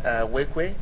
Wekwe.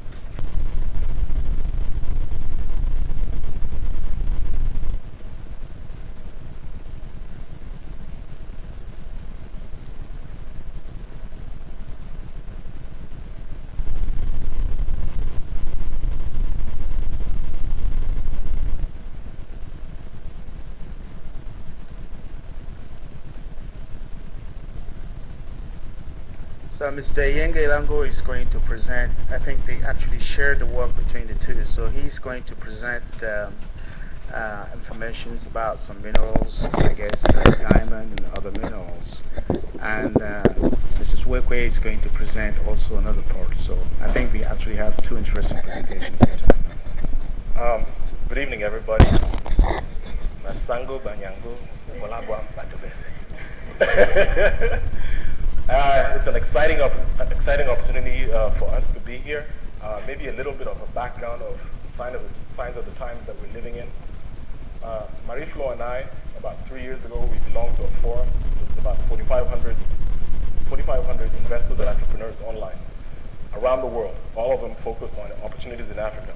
So Mr. Elango is going to present. I think they actually share the work between the two. So he's going to present information about some minerals, I guess, like diamond and other minerals. And Mrs. Wekwe is going to present also another part. So I think we actually have two interesting presentations here tonight. Good evening, everybody. Masango Banyango, Molabwa Batubese. It's an exciting opportunity for us to be here. Maybe a little bit of a background of signs of the times that we're living in. Marie-Flo and I, about 3 years ago, we belonged to a forum. It was about 4,500 investors and entrepreneurs online around the world, all of them focused on opportunities in Africa.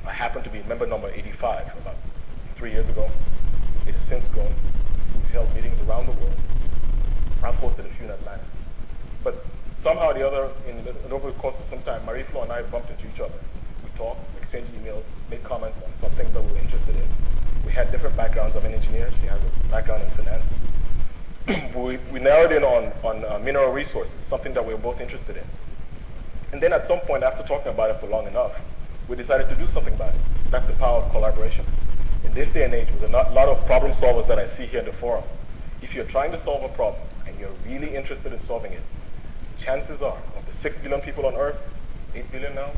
I happen to be member number 85 about 3 years ago. It has since grown. We've held meetings around the world. I've hosted a few in Atlanta. But somehow or the other, over the course of some time, Marie-Flo and I bumped into each other. We talked, exchanged emails, made comments on some things that we were interested in. We had different backgrounds. I'm an engineer. She has a background in finance. we narrowed in on mineral resources, something that we were both interested in. And then at some point, after talking about it for long enough, we decided to do something about it. That's the power of collaboration. In this day and age, with a lot of problem solvers that I see here in the forum, if you're trying to solve a problem and you're really interested in solving it, chances are, of the 6 billion people on Earth, 8 billion now,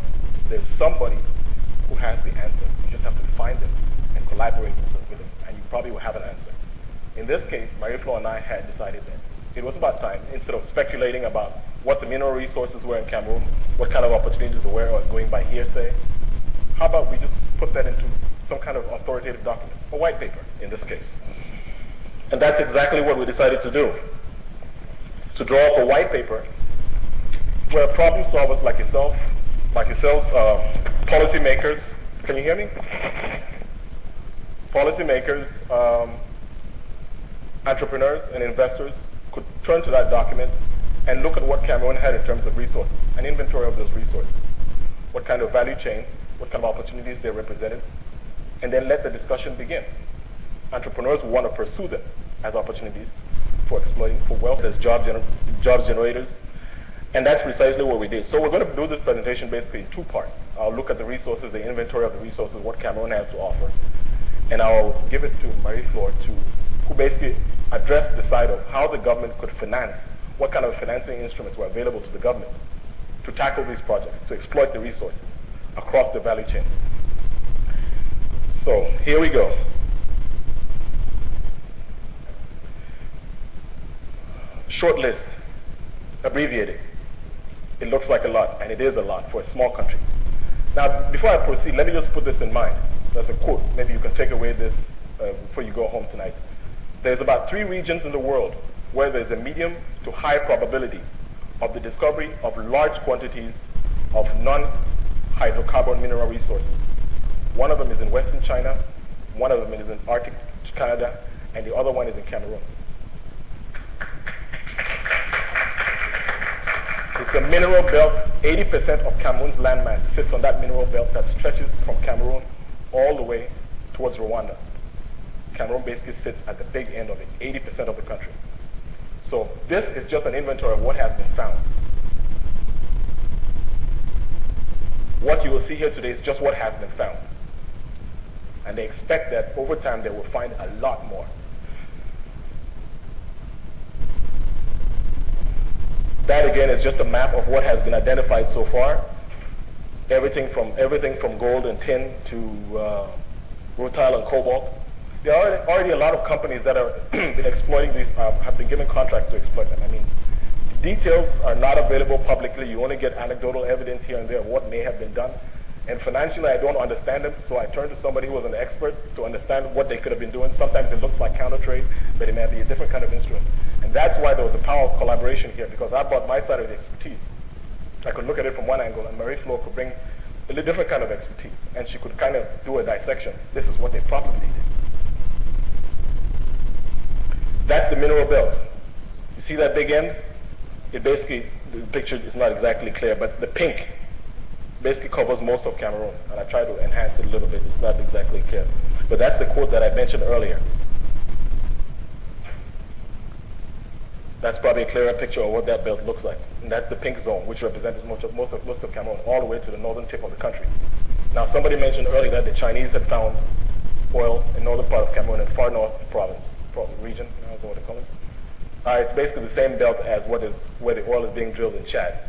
there's somebody who has the answer. You just have to find them and collaborate with them, and you probably will have an answer. In this case, Marie-Flo and I had decided that it was about time, instead of speculating about what the mineral resources were in Cameroon, what kind of opportunities there were, or going by hearsay, how about we just put that into some kind of authoritative document, a white paper in this case. And that's exactly what we decided to do. To draw up a white paper where problem solvers like yourselves, policymakers, can you hear me? Policymakers, entrepreneurs and investors could turn to that document and look at what Cameroon had in terms of resources, an inventory of those resources, what kind of value chain, what kind of opportunities they represented, and then let the discussion begin. Entrepreneurs will want to pursue them as opportunities for exploiting, for wealth, as job generators, and that's precisely what we did. So we're going to do this presentation basically in 2 parts. I'll look at the resources, the inventory of the resources, what Cameroon has to offer, and I'll give it to Marie-Flo who basically address the side of how the government could finance, what kind of financing instruments were available to the government to tackle these projects, to exploit the resources across the value chain. So here we go. Short list, abbreviated. It looks like a lot, and it is a lot for a small country. Now, before I proceed, let me just put this in mind. There's a quote. Maybe you can take away this before you go home tonight. There's about 3 regions in the world where there's a medium to high probability of the discovery of large quantities of non-hydrocarbon mineral resources. One of them is in Western China, one of them is in Arctic Canada, and the other one is in Cameroon. It's a mineral belt. 80% of Cameroon's landmass sits on that mineral belt that stretches from Cameroon all the way towards Rwanda. Cameroon basically sits at the big end of it, 80% of the country. So this is just an inventory of what has been found. What you will see here today is just what has been found. And they expect that over time they will find a lot more. That again is just a map of what has been identified so far. Everything from gold and tin to rutile and cobalt. There are already a lot of companies that have been exploiting these, have been given contracts to exploit them. I mean, details are not available publicly. You only get anecdotal evidence here and there of what may have been done. And financially, I don't understand them, so I turn to somebody who was an expert to understand what they could have been doing. Sometimes it looks like counter trade, but it may be a different kind of instrument. And that's why there was the power of collaboration here, because I brought my side of the expertise. I could look at it from one angle, and Marie-Flo could bring a little different kind of expertise, and she could kind of do a dissection. This is what they probably needed. That's the mineral belt. You see that big end? It basically, the picture is not exactly clear, but the pink basically covers most of Cameroon, and I try to enhance it a little bit. It's not exactly clear. But that's the quote that I mentioned earlier. That's probably a clearer picture of what that belt looks like. And that's the pink zone, which represents most of Cameroon, all the way to the northern tip of the country. Now, somebody mentioned earlier that the Chinese had found oil in northern part of Cameroon, in far north province, region, I don't know what to call it. It's basically the same belt as where the oil is being drilled in Chad.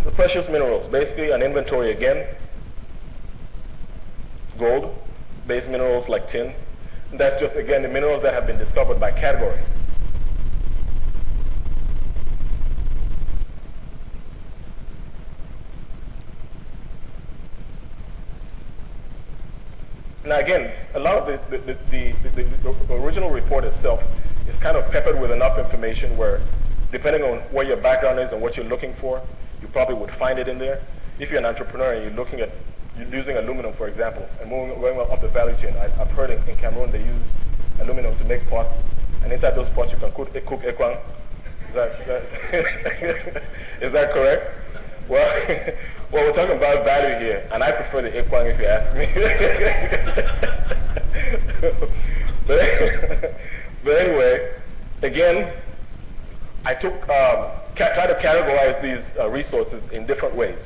The precious minerals, basically an inventory again. Gold, base minerals like tin. And that's just, again, the minerals that have been discovered by category. Now again, a lot of the original report itself is kind of peppered with enough information where, depending on what your background is and what you're looking for, you probably would find it in there. If you're an entrepreneur and you're using aluminum, for example, and going up the value chain, I've heard in Cameroon they use aluminum to make pots, and inside those pots you can cook ekwang. Is that correct? Well, well, we're talking about value here, and I prefer the ekwang if you ask me. but anyway, again, I try to categorize these resources in different ways.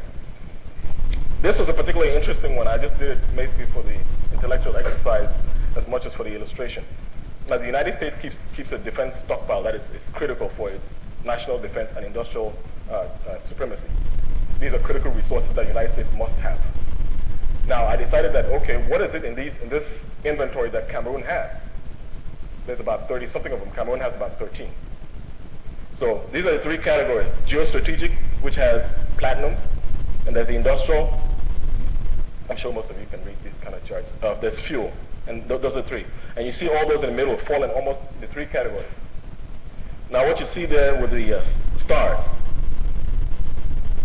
This was a particularly interesting one. I just did it basically for the intellectual exercise as much as for the illustration. Now, the United States keeps a defense stockpile that is critical for its national defense and industrial supremacy. These are critical resources that the United States must have. Now, I decided that, okay, what is it in this inventory that Cameroon has? There's about 30-something of them. Cameroon has about 13. So these are the three categories. Geostrategic, which has platinum, and there's the industrial. I'm sure most of you can read these kind of charts. There's fuel, and those are three. And you see all those in the middle fall in almost the three categories. Now what you see there with the stars,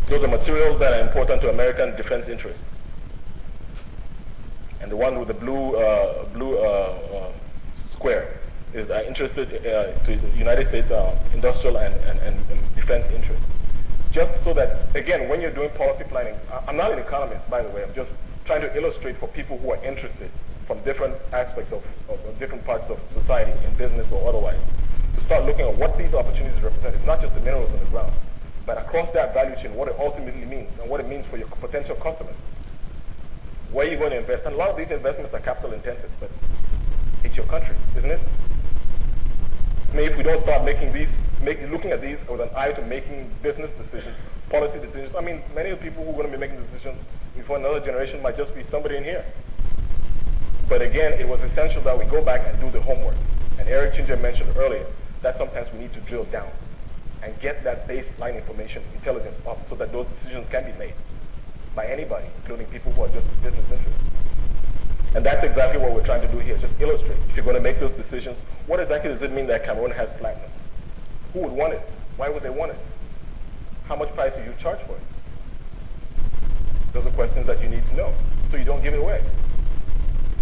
those are materials that are important to American defense interests. And the one with the blue square is interested to the United States industrial and defense interests. Just so that, again, when you're doing policy planning, I'm not an economist, by the way, I'm just trying to illustrate for people who are interested from different aspects of different parts of society, in business or otherwise, to start looking at what these opportunities represent. It's not just the minerals on the ground, but across that value chain, what it ultimately means and what it means for your potential customers. Where are you going to invest? And a lot of these investments are capital intensive, but it's your country, isn't it? I mean, if we don't start looking at these with an eye to making business decisions, policy decisions, I mean, many of the people who are going to be making decisions before another generation might just be somebody in here. But again, it was essential that we go back and do the homework. And Eric Chinger mentioned earlier that sometimes we need to drill down and get that baseline information, intelligence up, so that those decisions can be made by anybody, including people who are just business interested. And that's exactly what we're trying to do here, just illustrate. If you're going to make those decisions, what exactly does it mean that Cameroon has platinum? Who would want it? Why would they want it? How much price do you charge for it? Those are questions that you need to know, so you don't give it away.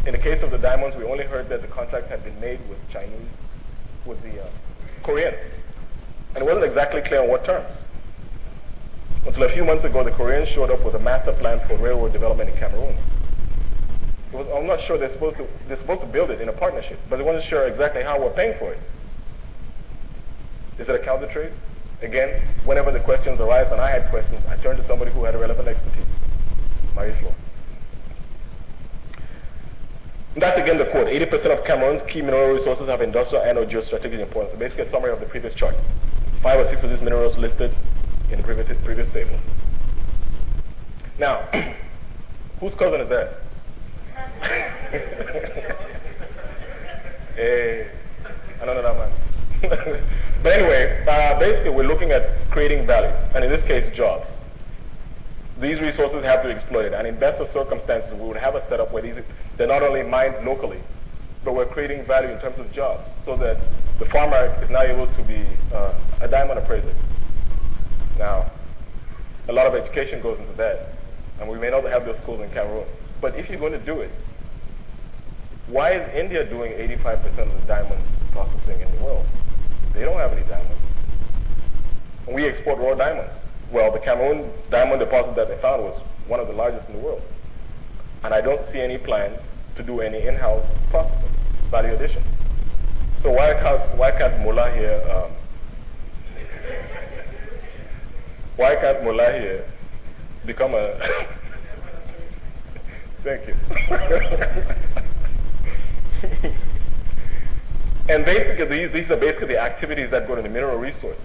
In the case of the diamonds, we only heard that the contract had been made with Chinese, with the Korean. And it wasn't exactly clear on what terms. Until a few months ago, the Koreans showed up with a master plan for railroad development in Cameroon. I'm not sure they're supposed to build it in a partnership, but they weren't sure exactly how we're paying for it. Is it a counter trade? Again, whenever the questions arise, and I had questions, I turned to somebody who had a relevant expertise, Marie-Flo. That's again the quote. 80% of Cameroon's key mineral resources have industrial and or geostrategic importance. So basically a summary of the previous chart. 5 or 6 of these minerals listed in the previous table. Now, whose cousin is that? Hey, I don't know that man. But anyway, basically we're looking at creating value, and in this case, jobs. These resources have to be exploited, and in best of circumstances, we would have a setup where they're not only mined locally, but we're creating value in terms of jobs, so that the farmer is now able to be a diamond appraiser. Now, a lot of education goes into that, and we may not have those schools in Cameroon. But if you're going to do it, why is India doing 85% of the diamond processing in the world? They don't have any diamonds. And we export raw diamonds. Well, the Cameroon diamond deposit that they found was one of the largest in the world. And I don't see any plans to do any in-house processing, value addition. So why can't Mullah here, why can't Mullah here become a, thank you. And basically, these are basically the activities that go to the mineral resource.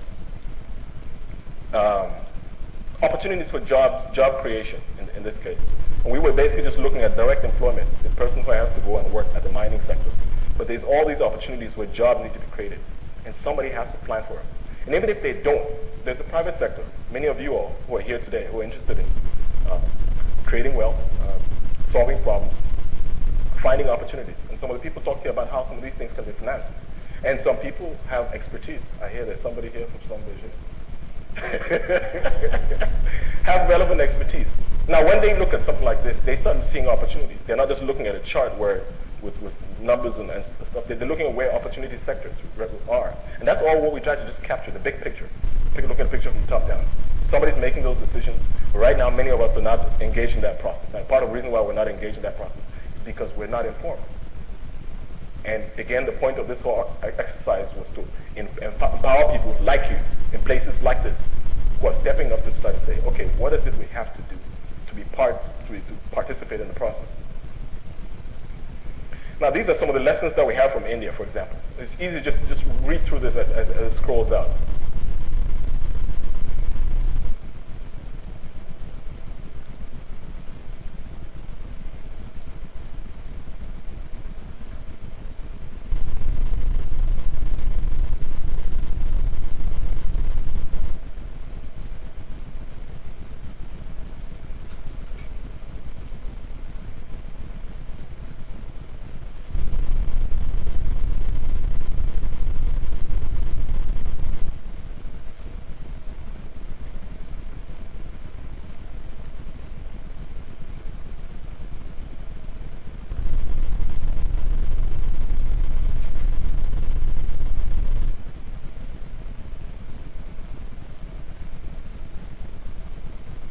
Opportunities for job creation in this case. And we were basically just looking at direct employment, the person who has to go and work at the mining sector. But there's all these opportunities where jobs need to be created, and somebody has to plan for it. And even if they don't, there's the private sector. Many of you all who are here today who are interested in creating wealth, solving problems, finding opportunities. And some of the people talk to you about how some of these things can be financed. And some people have expertise. I hear there's somebody here from somebody here. Have relevant expertise. Now, when they look at something like this, they start seeing opportunities. They're not just looking at a chart where with numbers and stuff. They're looking at where opportunity sectors are. And that's all what we try to just capture, the big picture. Take a look at the picture from the top down. Somebody's making those decisions. Right now, many of us are not engaged in that process. And part of the reason why we're not engaged in that process is because we're not informed. And again, the point of this whole exercise was to empower people like you in places like this who are stepping up to start to say, okay, what is it we have to do to participate in the process? Now, these are some of the lessons that we have from India, for example. It's easy just read through this as it scrolls out.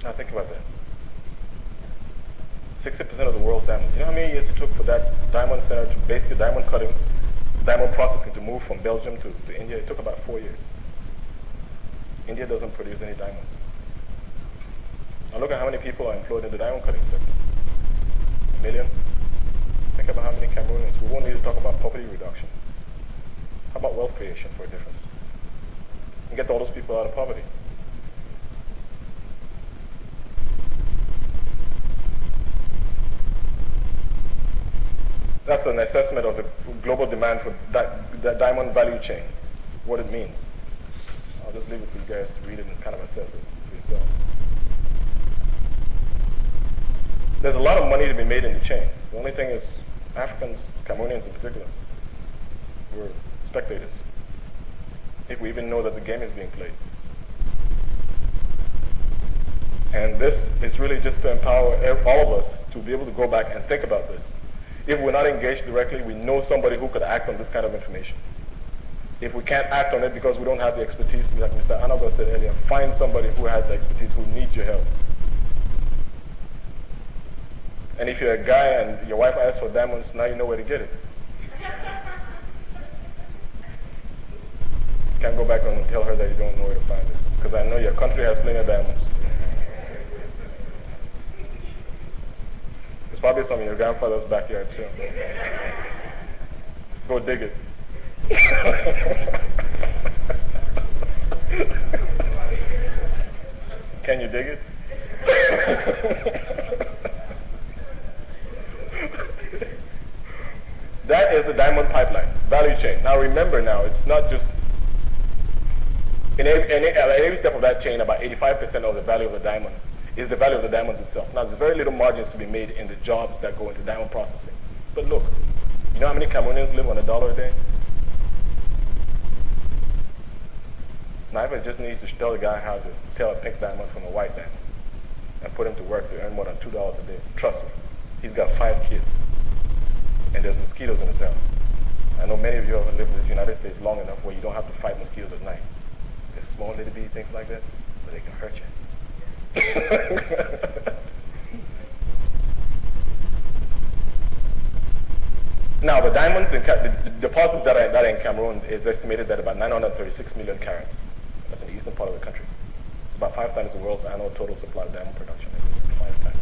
Now think about that. 60% of the world's diamonds. You know how many years it took for that diamond center to basically diamond cutting, diamond processing to move from Belgium to India? It took about 4 years. India doesn't produce any diamonds. Now look at how many people are employed in the diamond cutting sector. 1 million. Think about how many Cameroonians. We won't need to talk about poverty reduction. How about wealth creation for a difference? And get all those people out of poverty. That's an assessment of the global demand for the diamond value chain, what it means. I'll just leave it for you guys to read it and kind of assess it for yourselves. There's a lot of money to be made in the chain. The only thing is Africans, Cameroonians in particular, we're spectators, if we even know that the game is being played. And this is really just to empower all of us to be able to go back and think about this. If we're not engaged directly, we know somebody who could act on this kind of information. If we can't act on it because we don't have the expertise, like Mr. Elango said earlier, find somebody who has the expertise, who needs your help. And if you're a guy and your wife asks for diamonds, now you know where to get it. Can't go back and tell her that you don't know where to find it, because I know your country has plenty of diamonds. It's probably some in your grandfather's backyard too. Go dig it. Can you dig it? That is the diamond pipeline, value chain. Now remember now, it's not just, in every step of that chain, about 85% of the value of the diamond is the value of the diamonds itself. Now, there's very little margins to be made in the jobs that go into diamond processing. But look, you know how many Cameroonians live on $1 a day? Diamond just needs to tell the guy how to tell a pink diamond from a white diamond and put him to work to earn more than $2 a day. Trust me, he's got 5 kids, and there's mosquitoes in his house. I know many of you have lived in this United States long enough where you don't have to fight mosquitoes at night. They're small little bitty things like that, but they can hurt you. Now, the diamonds, the deposits that are in Cameroon is estimated at about 936 million carats. That's in the eastern part of the country. It's about 5 times the world's annual total supply of diamond production. 5 times.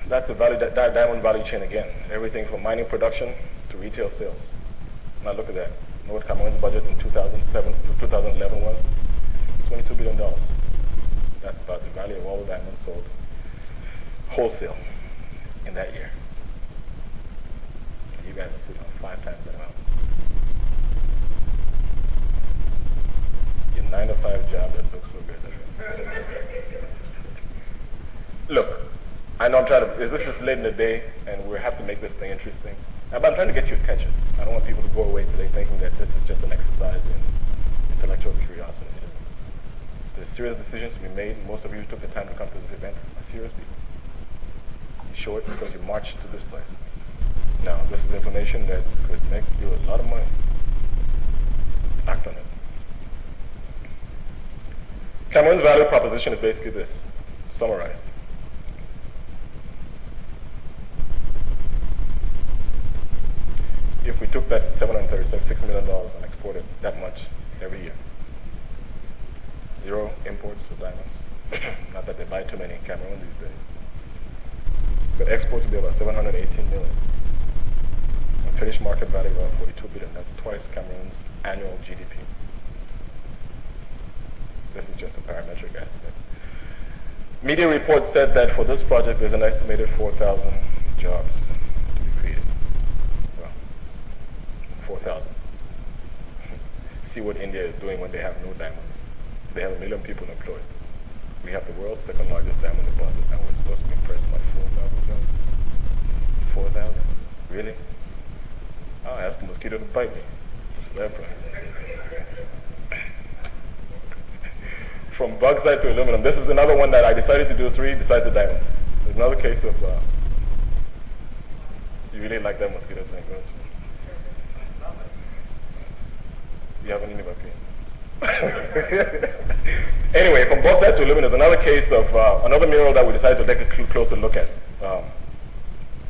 That's the diamond value chain again. Everything from mining production to retail sales. Now look at that. You know what Cameroon's budget in 2007 to 2011 was? $22 billion. That's about the value of all the diamonds sold wholesale in that year. You guys are sitting on 5 times that amount. Your 9-to-5 job that looks so good. Look, I know I'm trying to, this is late in the day and we have to make this thing interesting. But I'm trying to get your attention. I don't want people to go away today thinking that this is just an exercise in intellectual curiosity. There's serious decisions to be made. Most of you who took the time to come to this event are serious people. You show it because you marched to this place. Now, this is information that could make you a lot of money. Act on it. Cameroon's value proposition is basically this, summarized. If we took that $736 million and exported that much every year, 0 imports of diamonds. Not that they buy too many in Cameroon these days. But exports will be about 718 million. And finished market value about 42 billion. That's twice Cameroon's annual GDP. This is just a parametric estimate. Media reports said that for this project there's an estimated 4,000 jobs to be created. Well, 4,000. See what India is doing when they have no diamonds. They have 1 million people employed. We have the world's 2nd largest diamond deposit, and we're supposed to be impressed by 4,000 jobs. 4,000? Really? I'll ask a mosquito to bite me. Just for that price. From bauxite to aluminum. This is another one that I decided to do 3, decided to diamonds. There's another case of, you really like that mosquito thing, don't you? You haven't eaten about Anyway, from bauxite to aluminum is another case of another mineral that we decided to take a closer look at.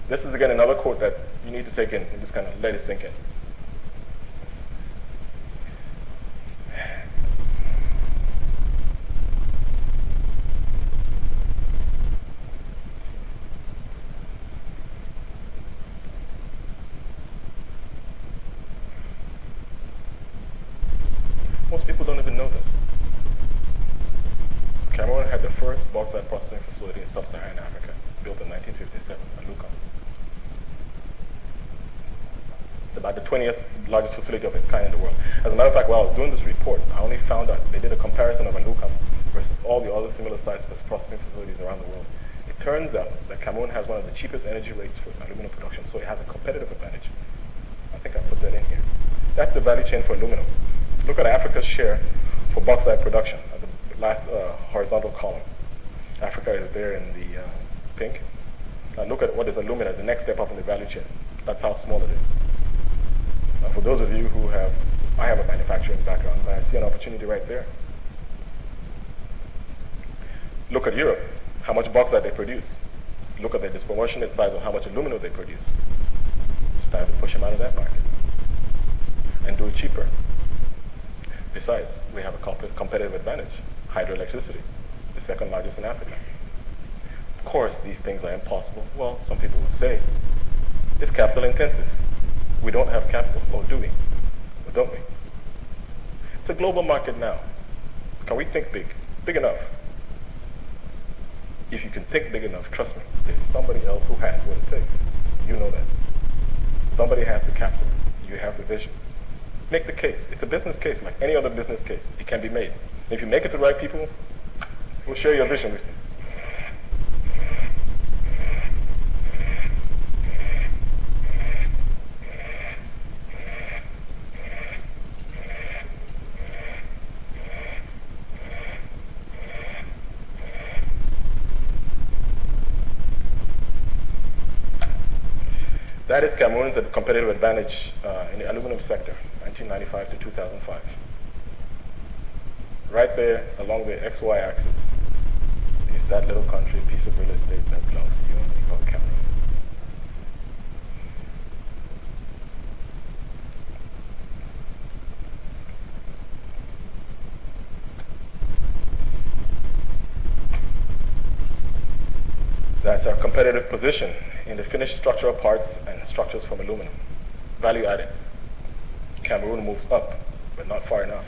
This is again another quote that you need to take in and just kind of let it sink in. Most people don't even know this. Cameroon had the first bauxite processing facility in sub-Saharan Africa, built in 1957 at Lucam. It's about the 20th largest facility of its kind in the world. As a matter of fact, while I was doing this report, I only found out they did a comparison of Lucam versus all the other similar sized processing facilities around the world. It turns out that Cameroon has one of the cheapest energy rates for aluminum production, so it has a competitive advantage. I think I put that in here. That's the value chain for aluminum. Look at Africa's share for bauxite production at the last horizontal column. Africa is there in the pink. Now look at what is alumina, the next step up in the value chain. That's how small it is. Now for those of you who I have a manufacturing background, and I see an opportunity right there. Look at Europe, how much bauxite they produce. Look at the disproportionate size of how much aluminum they produce. It's time to push them out of that market and do it cheaper. Besides, we have a competitive advantage, hydroelectricity, the 2nd largest in Africa. Of course, these things are impossible. Well, some people would say, it's capital intensive. We don't have capital, or do we? Or don't we? It's a global market now. Can we think big? Big enough. If you can think big enough, trust me, there's somebody else who has what it takes. You know that. Somebody has the capital. You have the vision. Make the case. It's a business case, like any other business case. It can be made. If you make it to the right people, we'll share your vision with you. That is Cameroon's competitive advantage in the aluminum sector, 1995 to 2005. Right there along the XY axis is that little country piece of real estate that belongs to you and me called Cameroon. That's our competitive position in the finished structural parts and structures from aluminum. Value added. Cameroon moves up, but not far enough.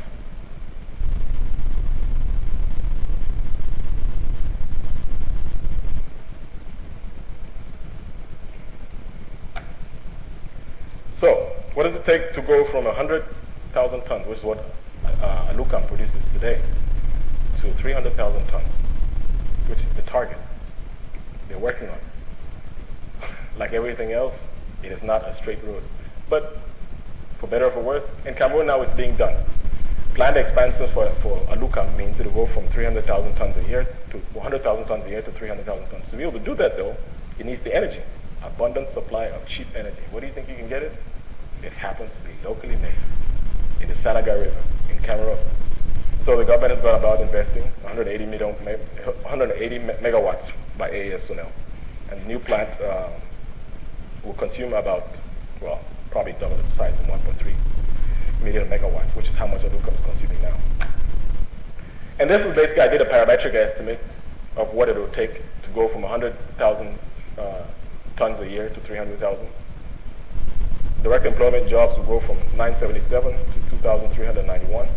So, what does it take to go from 100,000 tons, which is what Alucam produces today, to 300,000 tons, which is the target they're working on? Like everything else, it is not a straight road. But for better or for worse, in Cameroon now it's being done. Planned expansions for Alucam means it will go from 300,000 tons a year to 100,000 tons a year to 300,000 tons. To be able to do that though, it needs the energy. Abundant supply of cheap energy. Where do you think you can get it? It happens to be locally made in the Sanaga River in Cameroon. So the government has gone about investing 180 megawatts by AES-Sonel. And the new plant will consume about, well, probably double its size of 1.3 million megawatts, which is how much Alucam is consuming now. And this is basically, I did a parametric estimate of what it will take to go from 100,000 tons a year to 300,000. Direct employment jobs will go from 977 to 2,391.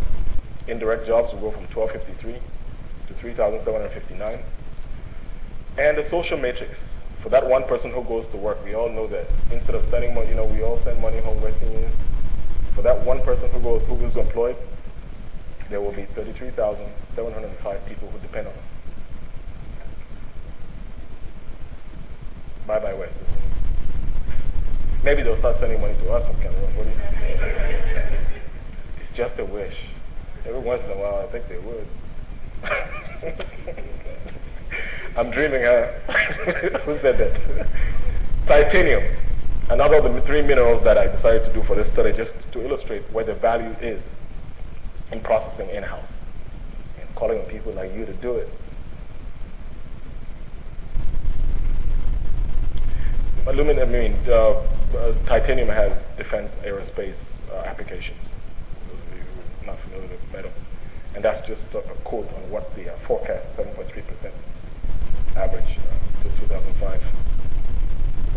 Indirect jobs will go from 1,253 to 3,759. And the social matrix, for that one person who goes to work, we all know that instead of sending money, we all send money home Western Union. For that one person who is employed, there will be 33,705 people who depend on them. Bye-bye, West. Maybe they'll start sending money to us from Cameroon. What do you think? It's just a wish. Every once in a while, I think they would. I'm dreaming, huh? Who said that? Titanium. Another of the three minerals that I decided to do for this study, just to illustrate where the value is in processing in-house and calling on people like you to do it. Titanium has defense aerospace applications. Those of you who are not familiar with metal. And that's just a quote on what the forecast, 7.3% average to 2005.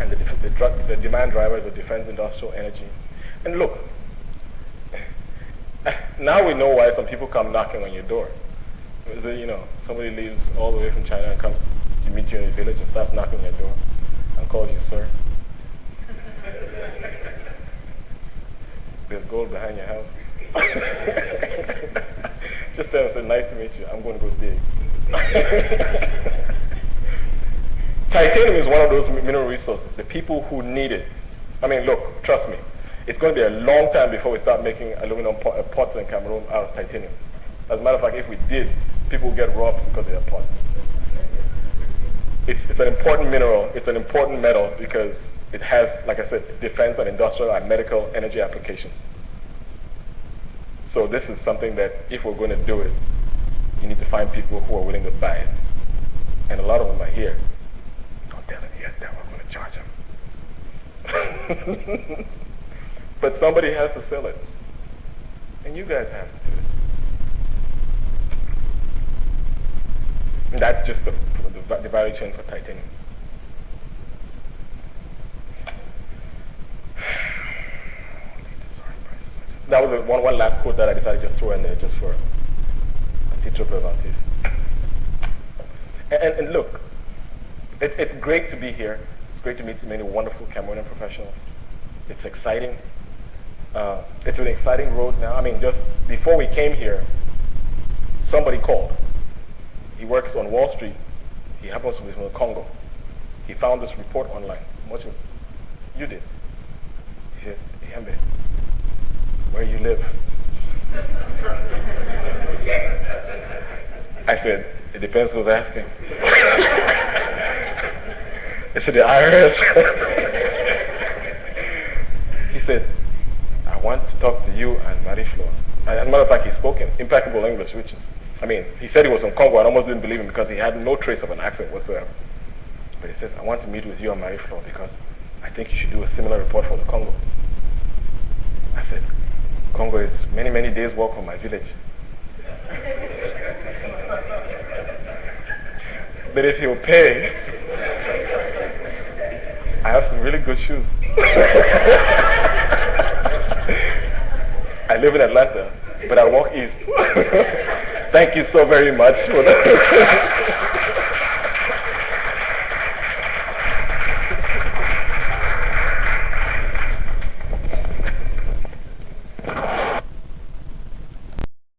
And the demand drivers are defense, industrial, energy. And look, now we know why some people come knocking on your door. So, somebody leaves all the way from China and comes to meet you in the village and starts knocking on your door and calls you sir. There's gold behind your house. Just tell them, say, nice to meet you. I'm going to go dig. Titanium is one of those mineral resources, the people who need it. I mean, look, trust me, it's going to be a long time before we start making aluminum pots in Cameroon out of titanium. As a matter of fact, if we did, people would get robbed because they are pots. It's an important mineral, it's an important metal because it has, like I said, defense and industrial and medical energy applications. So this is something that if we're going to do it, you need to find people who are willing to buy it. And a lot of them are here. Don't tell them yet that we're going to charge them. But somebody has to sell it. And you guys have to do it. And that's just the value chain for titanium. That was one last quote that I decided to just throw in there just for a titre preventive. And look, it's great to be here. It's great to meet so many wonderful Cameroonian professionals. It's exciting. It's an exciting road now. I mean, just before we came here, somebody called. He works on Wall Street. He happens to be from the Congo. He found this report online, much as you did. He said, Eyembe, where you live? I said, it depends who's asking. I said, the IRS. like he spoke in impeccable English, which is, I mean, he said he was from Congo. I almost didn't believe him because he had no trace of an accent whatsoever. But he says, I want to meet with you on Marie Floor because I think you should do a similar report for the Congo. I said, Congo is many, many days walk from my village. But if he'll pay, I have some really good shoes. I live in Atlanta, but I walk east. Thank you so very much for that.